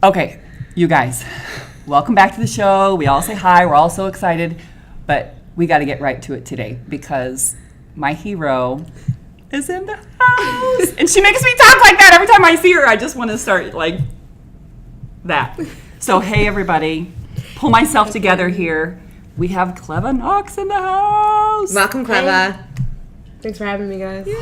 Okay, you guys, welcome back to the show. We all say hi. We're all so excited, but we got to get right to it today because my hero is in the house. And she makes me talk like that every time I see her. I just want to start like that. So, hey, everybody, pull myself together here. We have Klevah Knox in the house. Welcome, Klevah. Hey. Thanks for having me, guys. Yay.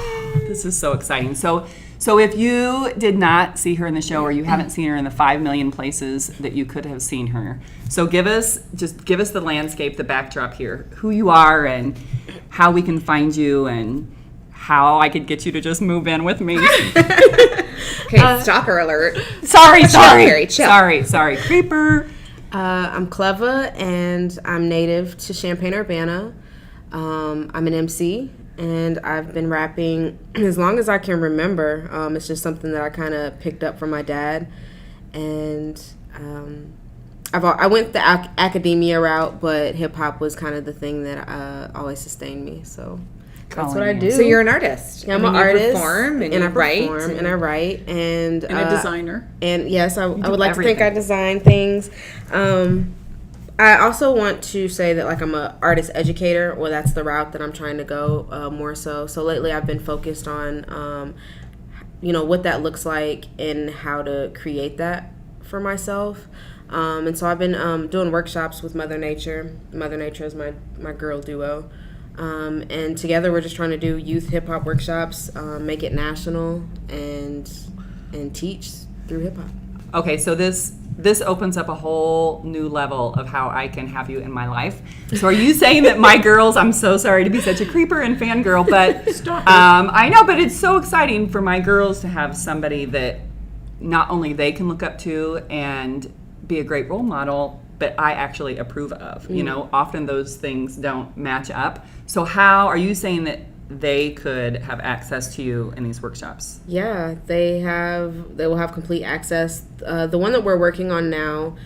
This is so exciting. So if you did not see her in the show or you haven't seen her in the 5 million places that you could have seen her, so give us the landscape, the backdrop here, who you are and how we can find you and how I could get you to just move in with me. Okay, stalker alert. Sorry. Kerry, chill. Sorry. Creeper. I'm Klevah, and I'm native to Champaign-Urbana. I'm an MC, and I've been rapping as long as I can remember. It's just something that I kind of picked up from my dad, and I went the academia route, but hip hop was kind of the thing that always sustained me. So that's what I do. So you're an artist. Yeah, I'm an artist. Perform and I write. Perform and I write. And a designer. And yes, I would like everything. to think I design things. I also want to say that like I'm an artist educator. Well, that's the route that I'm trying to go more so. So lately I've been focused on, what that looks like and how to create that for myself. And so I've been doing workshops with Mother Nature. Mother Nature is my girl duo. And together we're just trying to do youth hip hop workshops, make it national, and teach through hip hop. Okay, so this opens up a whole new level of how I can have you in my life. So are you saying that my girls, I'm so sorry to be such a creeper and fangirl, but I know, but it's so exciting for my girls to have somebody that not only they can look up to and be a great role model, but I actually approve of. Often those things don't match up. So how are you saying that they could have access to you in these workshops? Yeah, they will have complete access. The one that we're working on now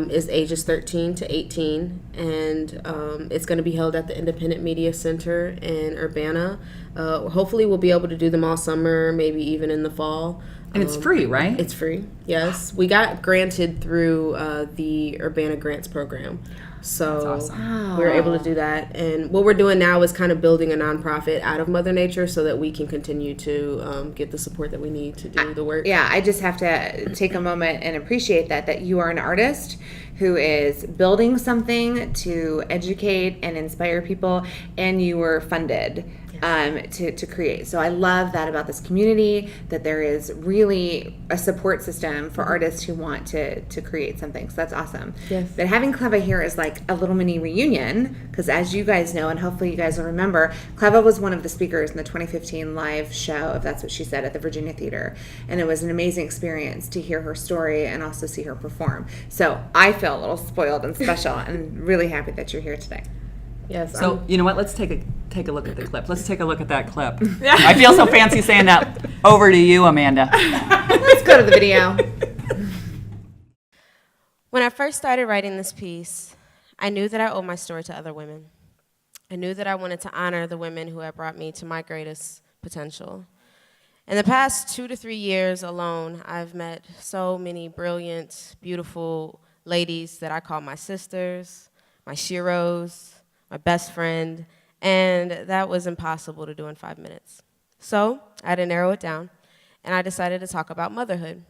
is ages 13 to 18, and it's going to be held at the Independent Media Center in Urbana. Hopefully we'll be able to do them all summer, maybe even in the fall. And it's free, right? It's free, yes. We got granted through the Urbana Grants program. So that's awesome. We were able to do that. And what we're doing now is kind of building a nonprofit out of Mother Nature so that we can continue to get the support that we need to do the work. Yeah, I just have to take a moment and appreciate that you are an artist who is building something to educate and inspire people, and you were funded to create. So I love that about this community, that there is really a support system for artists who want to create something. So that's awesome. Yes. But having Klevah here is like a little mini reunion, because as you guys know, and hopefully you guys will remember, Klevah was one of the speakers in the 2015 live show, if that's what she said, at the Virginia Theater. And it was an amazing experience to hear her story and also see her perform. So I feel a little spoiled and special and really happy that you're here today. Yes. So you know what? Let's take a look at the clip. Let's take a look at that clip. I feel so fancy saying that. Over to you, Amanda. Let's go to the video. When I first started writing this piece, I knew that I owed my story to other women. I knew that I wanted to honor the women who had brought me to my greatest potential. In the past 2 to 3 years alone, I've met so many brilliant, beautiful ladies that I call my sisters, my sheroes, my best friend, and that was impossible to do in 5 minutes. So I had to narrow it down, and I decided to talk about motherhood.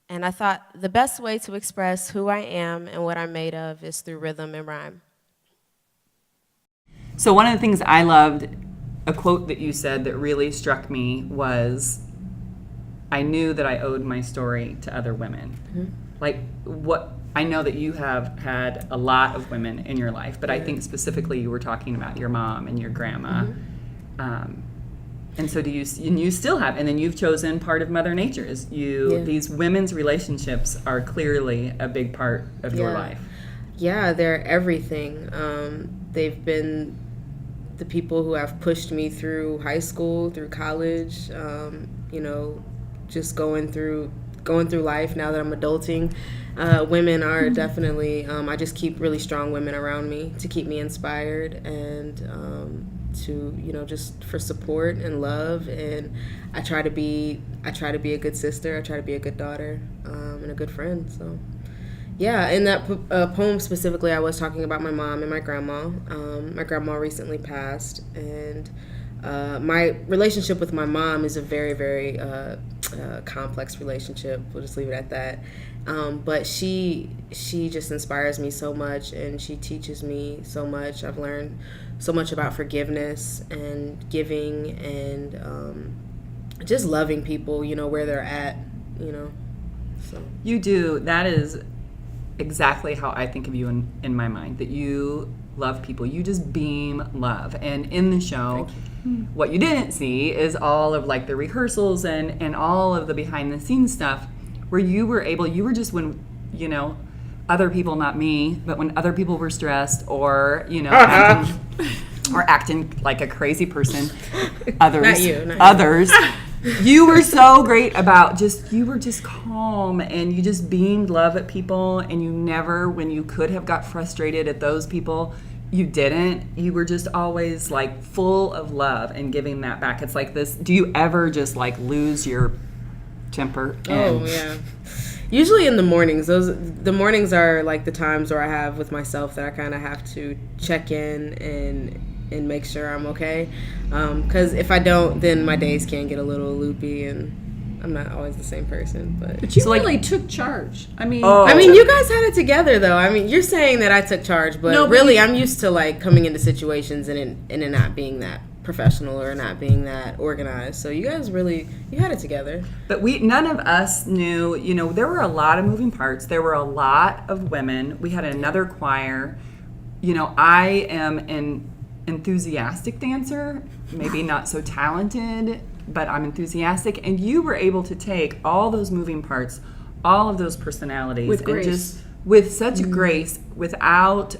And I thought the best way to express who I am and what I'm made of is through rhythm and rhyme. So one of the things I loved, a quote that you said that really struck me was, I knew that I owed my story to other women. Mm-hmm. Like, what I know that you have had a lot of women in your life, but I think specifically you were talking about your mom and your grandma. Mm-hmm. And so and you still have, and then you've chosen part of Mother Nature. These women's relationships are clearly a big part of your life. Yeah, they're everything. They've been the people who have pushed me through high school, through college, just going through life now that I'm adulting. Women are definitely, I just keep really strong women around me to keep me inspired and to, you know, just for support and love. And I try to be a good sister. I try to be a good daughter, and a good friend. So yeah, in that poem specifically, I was talking about my mom and my grandma. My grandma recently passed, and my relationship with my mom is a very, very complex relationship. We'll just leave it at that. But she just inspires me so much, and she teaches me so much. I've learned so much about forgiveness and giving and just loving people, you know, where they're at, you know. So You do. That is exactly how I think of you in my mind, that you love people. You just beam love. And in the show, what you didn't see is all of like the rehearsals and all of the behind the scenes stuff where you were just when, you know, other people, not me, but when other people were stressed or, you know, acting like a crazy person, others, you were so great about you were just calm and you just beamed love at people, and you never, when you could have got frustrated at those people, you didn't. You were just always like full of love and giving that back. It's like this, do you ever just like lose your temper? Oh, yeah. Usually in the mornings. The mornings are like the times where I have with myself that I kind of have to check in and make sure I'm okay. Because if I don't, then my days can get a little loopy, and I'm not always the same person. But you really took charge. I mean, you guys had it together, though. I mean, you're saying that I took charge, but really, I'm used to like coming into situations and it not being that professional or not being that organized. So you guys you had it together. But none of us knew, you know, there were a lot of moving parts. There were a lot of women. We had another choir. You know, I am an enthusiastic dancer, maybe not so talented, but I'm enthusiastic. And you were able to take all those moving parts, all of those personalities, with grace. And just with such grace, without,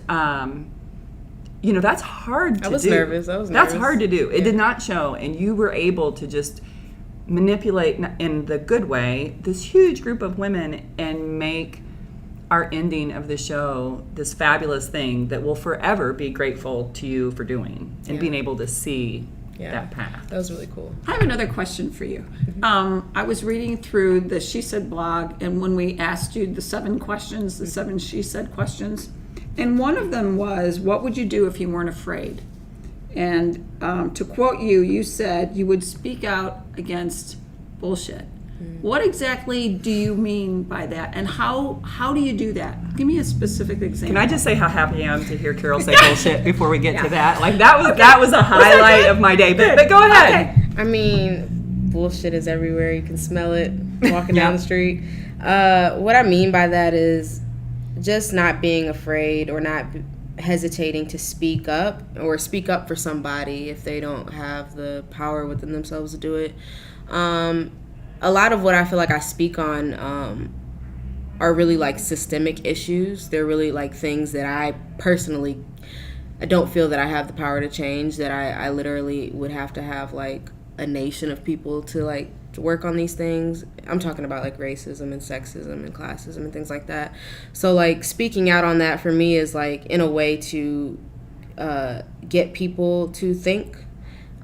you know, that's hard to do. I was nervous. That's hard to do. It did not show. And you were able to just manipulate, in the good way, this huge group of women and make our ending of the show this fabulous thing that we'll forever be grateful to you for doing and being able to see that path. That was really cool. I have another question for you. I was reading through the She Said blog, and when we asked you the 7 questions, the 7 She Said questions, and one of them was, what would you do if you weren't afraid? And to quote you, you said you would speak out against bullshit. What exactly do you mean by that, and how do you do that? Give me a specific example. Can I just say how happy I am to hear Karyl say bullshit before we get to that? Like that was a highlight of my day. But go ahead. Okay. I mean, bullshit is everywhere. You can smell it walking down the street. What I mean by that is just not being afraid or not hesitating to speak up for somebody if they don't have the power within themselves to do it. A lot of what I feel like I speak on are really like systemic issues. They're really like things that I don't feel that I have the power to change, that I literally would have to have like a nation of people to work on these things. I'm talking about like racism and sexism and classism and things like that. So like speaking out on that for me is like in a way to get people to think,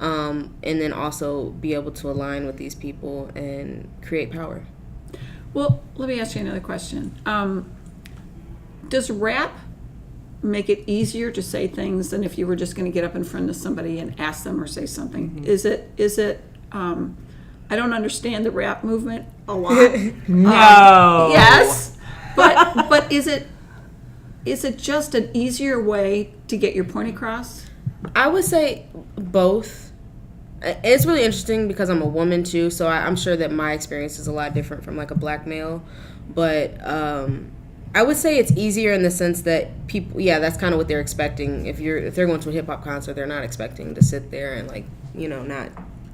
and then also be able to align with these people and create power. Well, let me ask you another question. Does rap make it easier to say things than if you were just going to get up in front of somebody and ask them or say something? Mm-hmm. Is it I don't understand the rap movement a lot. No. Yes. But is it just an easier way to get your point across? I would say both. It's really interesting because I'm a woman too, so I'm sure that my experience is a lot different from like a black male. But I would say it's easier in the sense that people, that's kind of what they're expecting. If they're going to a hip hop concert, they're not expecting to sit there and like, you know,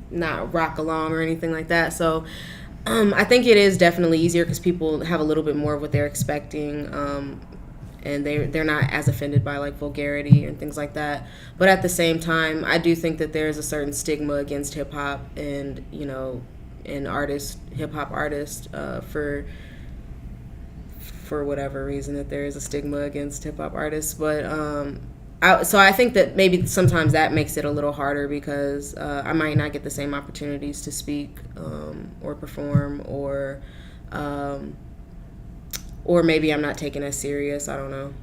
not rock along or anything like that. So I think it is definitely easier because people have a little bit more of what they're expecting. And they're not as offended by like vulgarity and things like that. But at the same time, I do think that there's a certain stigma against hip hop and, you know, and hip hop artists for whatever reason that there is a stigma against hip hop artists. But So I think that maybe sometimes that makes it a little harder because I might not get the same opportunities to speak or perform or maybe I'm not taken as serious. I don't know.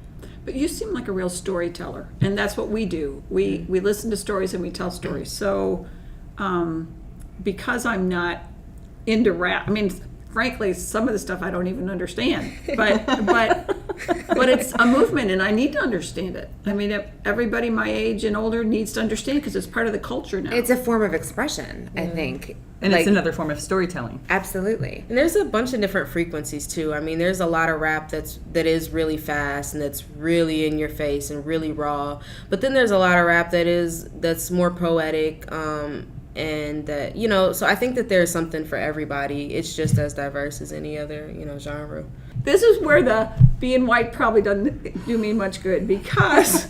But you seem like a real storyteller, and that's what we do. We listen to stories and we tell stories. So because I'm not into rap, I mean, frankly, some of the stuff I don't even understand. But it's a movement, and I need to understand it. I mean, everybody my age and older needs to understand because it's part of the culture now. It's a form of expression, I think. And it's another form of storytelling. Absolutely. And there's a bunch of different frequencies too. I mean, there's a lot of rap that is really fast and that's really in your face and really raw. But then there's a lot of rap that's more poetic. And that, you know, so I think that there's something for everybody. It's just as diverse as any other, you know, genre. This is where the being white probably doesn't do me much good because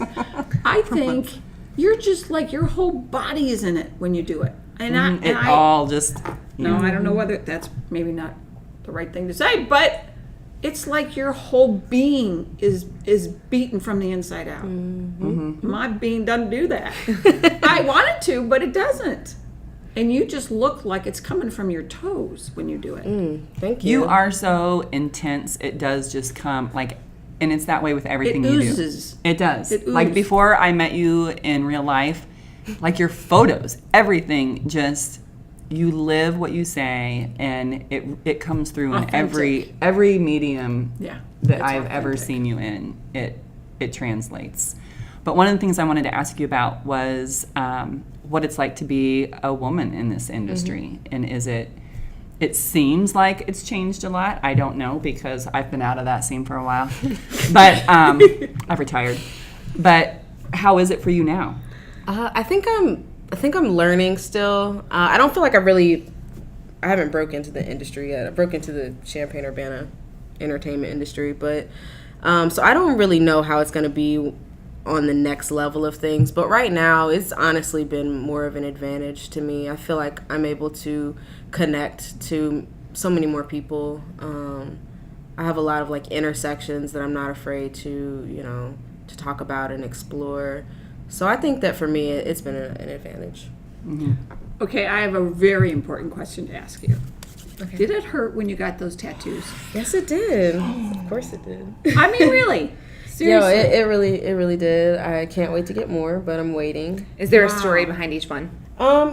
I think you're just like your whole body is in it when you do it. And I all just... No, I don't know whether that's maybe not the right thing to say, but it's like your whole being is beaten from the inside out. Mm-hmm. My being doesn't do that. I want it to, but it doesn't. And you just look like it's coming from your toes when you do it. Thank you. You are so intense. It does just come like, and it's that way with everything It you oozes. do. It does. It Like oozes. before I met you in real life, like your photos, everything just, you live what you say, and it comes through in every medium Yeah, that it's I've ever authentic. seen you in. It translates. But one of the things I wanted to ask you about was what it's like to be a woman in this industry. And it seems like it's changed a lot. I don't know because I've been out of that scene for a while. But I've retired. But how is it for you now? I think I'm learning still. I don't feel like I haven't broke into the industry yet. I broke into the Champaign-Urbana entertainment industry, but so I don't really know how it's going to be on the next level of things. But right now, it's honestly been more of an advantage to me. I feel like I'm able to connect to so many more people. I have a lot of like intersections that I'm not afraid to talk about and explore. So I think that for me, it's been an advantage. Mm-hmm. Okay, I have a very important question to ask you. Okay. Did it hurt when you got those tattoos? Yes, it did. Of course it did. I mean, really? Yo, Seriously? it really did. I can't wait to get more, but I'm waiting. Is there a story behind each one?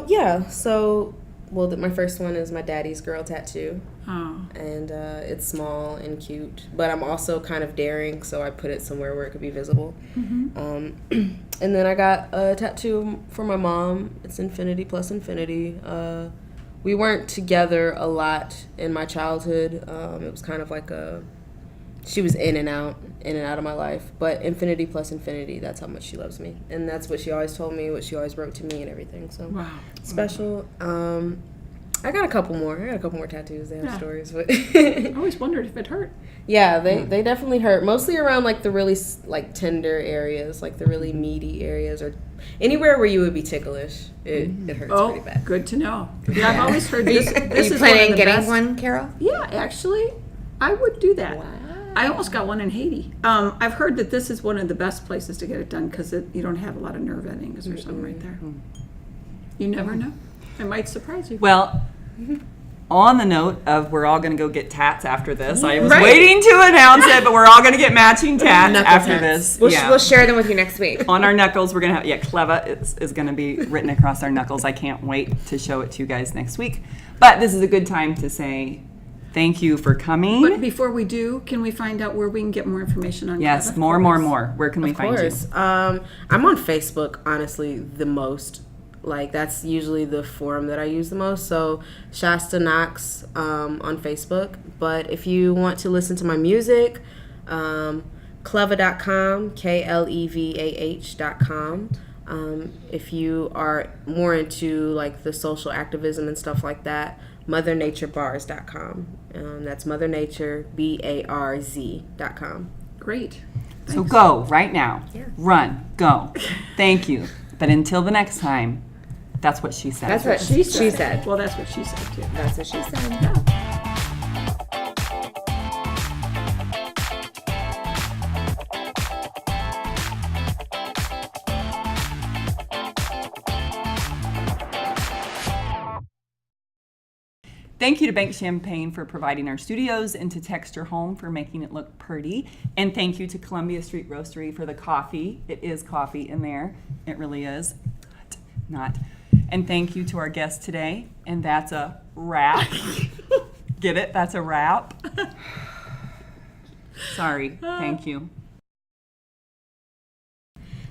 Yeah. So, my first one is my daddy's girl tattoo. Oh. And it's small and cute, but I'm also kind of daring, so I put it somewhere where it could be visible. Mm-hmm. And then I got a tattoo for my mom. It's infinity plus infinity. We weren't together a lot in my childhood. It was kind of like she was in and out of my life. But infinity plus infinity, that's how much she loves me. And that's what she always told me, what she always wrote to me and everything. So Wow. special. I got a couple more tattoos. They have stories, but I always wondered if it hurt. yeah, they definitely hurt. Mostly around like the really like tender areas, like the really meaty areas, or anywhere where you would be ticklish. It hurts pretty bad. Good to know. Yeah, I've always heard this. Are This you is planning one on of the getting best. one, Carol? Yeah, actually, I would do that. I almost got one in Haiti. I've heard that this is one of the best places to get it done because you don't have a lot of nerve endings or something right there. You never know. It might surprise you. Well, on the note of we're all going to go get tats after this, I was Right. waiting to announce it, but we're all going to get matching tats Knuckle after tats. this. We'll share them with you next week. On our knuckles, we're going to have, Klevah is going to be written across our knuckles. I can't wait to show it to you guys next week. But this is a good time to say thank you for coming. But before we do, can we find out where we can get more information on Yes, Klevah? more. Where can we Of find course. you? I'm on Facebook, honestly, the most. Like, that's usually the forum that I use the most. So, Shasta Knox on Facebook. But if you want to listen to my music, Klevah.com, KLEVAH.com. If you are more into, like, the social activism and stuff like that, MotherNatureBars.com. That's MotherNatureBarz.com. Great. So go right now. Yeah. Run. Go. Thank you. But until the next time, that's what she said. That's what she said. Well, that's what she said, too. That's what she said. Yeah. Thank you to Bank Champagne for providing our studios and to Texture Home for making it look pretty. And thank you to Columbia Street Roastery for the coffee. It is coffee in there. It really is. Not. And thank you to our guest today. And that's a wrap. Get it? That's a wrap. Sorry. Thank you.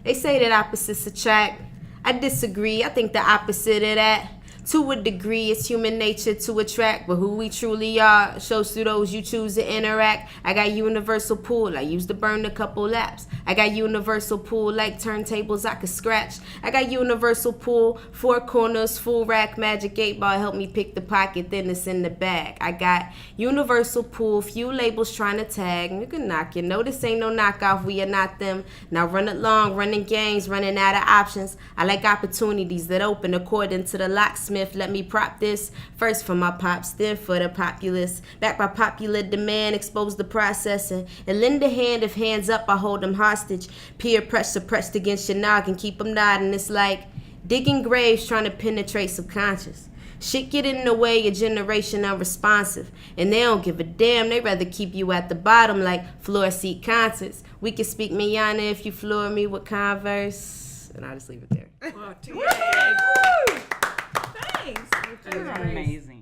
They say that opposites attract. I disagree. I think the opposite of that. To a degree, it's human nature to attract, but who we truly are shows through those you choose to interact. I got universal pull, I used to burn a couple laps. I got universal pull, like turntables I could scratch. I got universal pull, 4 corners, full rack, magic 8-ball, help me pick the pocket, then it's in the bag. I got universal pull, few labels trying to tag. Nigga knock, you know this ain't no knockoff, we are not them. Now run it long, running games, running out of options. I like opportunities that open according to the locksmith. Let me prop this first for my pops, then for the populace. Back by popular demand, expose the processing and lend a hand. If hands up, I hold them hostage. Peer pressure pressed against your noggin, keep them nodding. It's like digging graves trying to penetrate subconscious. Shit get in the way, a generation unresponsive, and they don't give a damn. They rather keep you at the bottom like floor seat concerts. We can speak Miana if you floor me with Converse, and I'll just leave it there. Thanks. Amazing.